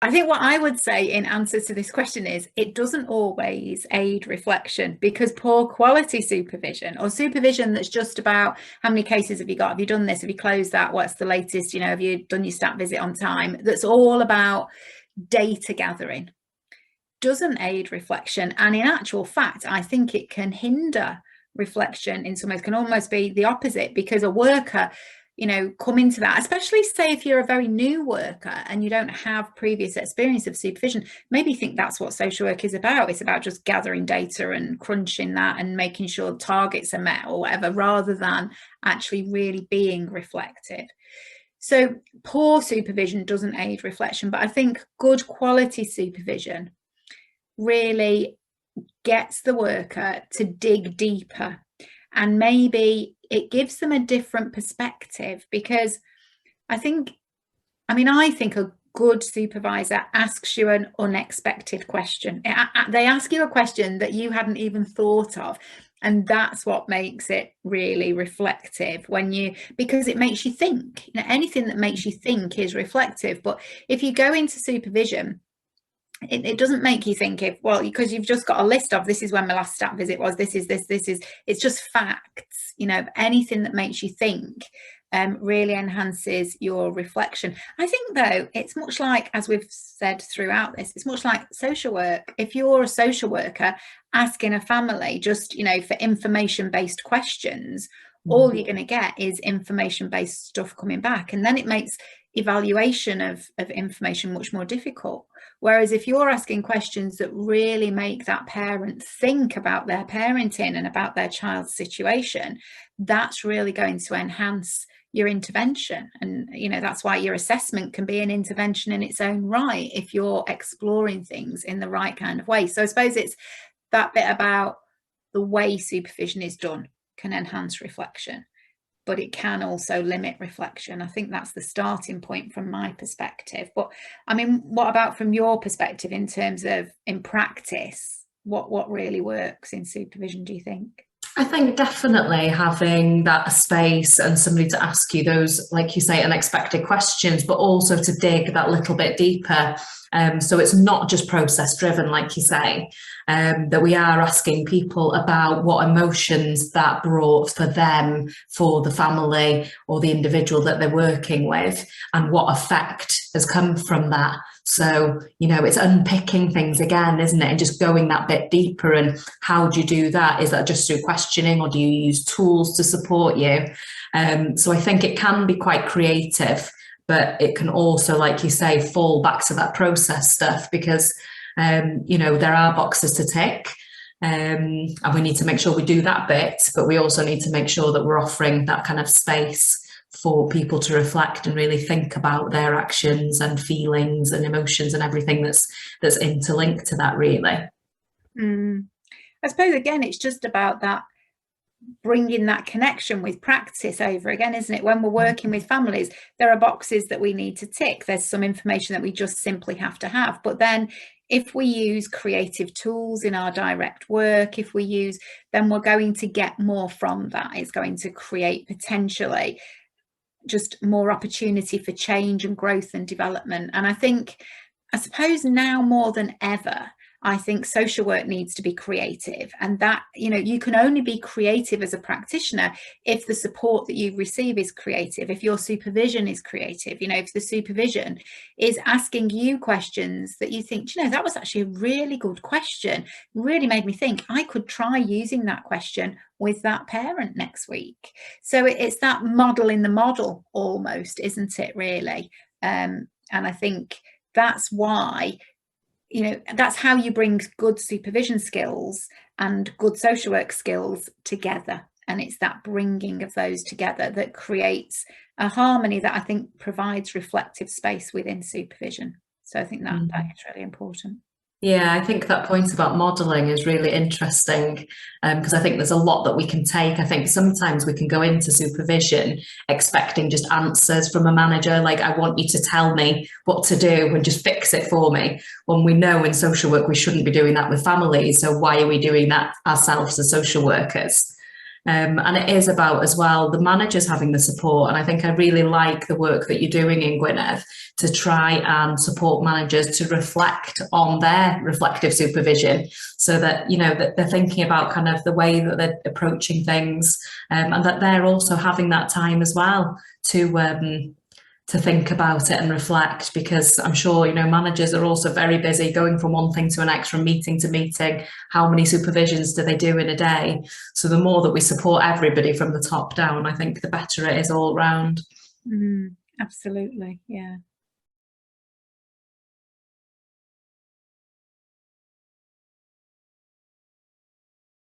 I think what I would say in answer to this question is it doesn't always aid reflection, because poor quality supervision, or supervision that's just about how many cases have you got, have you done this, have you closed that, what's the latest, have you done your stat visit on time, that's all about data gathering, doesn't aid reflection. And in actual fact, I think it can hinder reflection in some ways, can almost be the opposite, because a worker come into that, especially say if you're a very new worker and you don't have previous experience of supervision, maybe think that's what social work is about. It's about just gathering data and crunching that and making sure targets are met or whatever, rather than actually really being reflective. So poor supervision doesn't aid reflection, but I think good quality supervision really gets the worker to dig deeper, and maybe it gives them a different perspective, because I think a good supervisor asks you an unexpected question. They ask you a question that you hadn't even thought of, and that's what makes it really reflective, because it makes you think. Anything that makes you think is reflective. But if you go into supervision, it doesn't make you think, because you've just got a list of, this is when my last stat visit was, this is, it's just facts. Anything that makes you think really enhances your reflection. I think, though, it's much like, as we've said throughout this, it's much like social work. If you're a social worker asking a family just, for information-based questions, all you're going to get is information-based stuff coming back. And then it makes evaluation of information much more difficult. Whereas if you're asking questions that really make that parent think about their parenting and about their child's situation, that's really going to enhance your intervention. And that's why your assessment can be an intervention in its own right, if you're exploring things in the right kind of way. So I suppose it's that bit about the way supervision is done can enhance reflection, but it can also limit reflection. I think that's the starting point from my perspective. But what about from your perspective in terms of, in practice, what really works in supervision, do you think? I think definitely having that space and somebody to ask you those, like you say, unexpected questions, but also to dig that little bit deeper. So it's not just process driven, like you say, that we are asking people about what emotions that brought for them, for the family or the individual that they're working with, and what effect has come from that. So, it's unpicking things again, isn't it? And just going that bit deeper. And how do you do that? Is that just through questioning, or do you use tools to support you? So I think it can be quite creative, but it can also, like you say, fall back to that process stuff, because, there are boxes to tick. And we need to make sure we do that bit, but we also need to make sure that we're offering that kind of space for people to reflect and really think about their actions and feelings and emotions and everything that's interlinked to that, really. I suppose, again, it's just about that, bringing that connection with practice over again, isn't it? When we're working with families, there are boxes that we need to tick. There's some information that we just simply have to have. But then if we use creative tools in our direct work, then we're going to get more from that. It's going to create potentially just more opportunity for change and growth and development. And I suppose now more than ever, I think social work needs to be creative, and that, you can only be creative as a practitioner if the support that you receive is creative, if your supervision is creative, if the supervision is asking you questions that you think, that was actually a really good question, really made me think, I could try using that question with that parent next week. So it's that model in the model almost, isn't it, really? And I think that's why, that's how you bring good supervision skills and good social work skills together. And it's that bringing of those together that creates a harmony that I think provides reflective space within supervision. So I think that is really important. Yeah, I think that point about modelling is really interesting, because I think there's a lot that we can take. I think sometimes we can go into supervision expecting just answers from a manager, like, I want you to tell me what to do and just fix it for me, when we know in social work we shouldn't be doing that with families. So why are we doing that ourselves as social workers? And it is about as well the managers having the support. And I think I really like the work that you're doing in Gwynedd to try and support managers to reflect on their reflective supervision, so that, you know, that they're thinking about kind of the way that they're approaching things, and that they're also having that time as well to think about it and reflect, because I'm sure, you know, managers are also very busy going from one thing to the next, from meeting to meeting. How many supervisions do they do in a day? So the more that we support everybody from the top down, I think the better it is all round. Absolutely, yeah.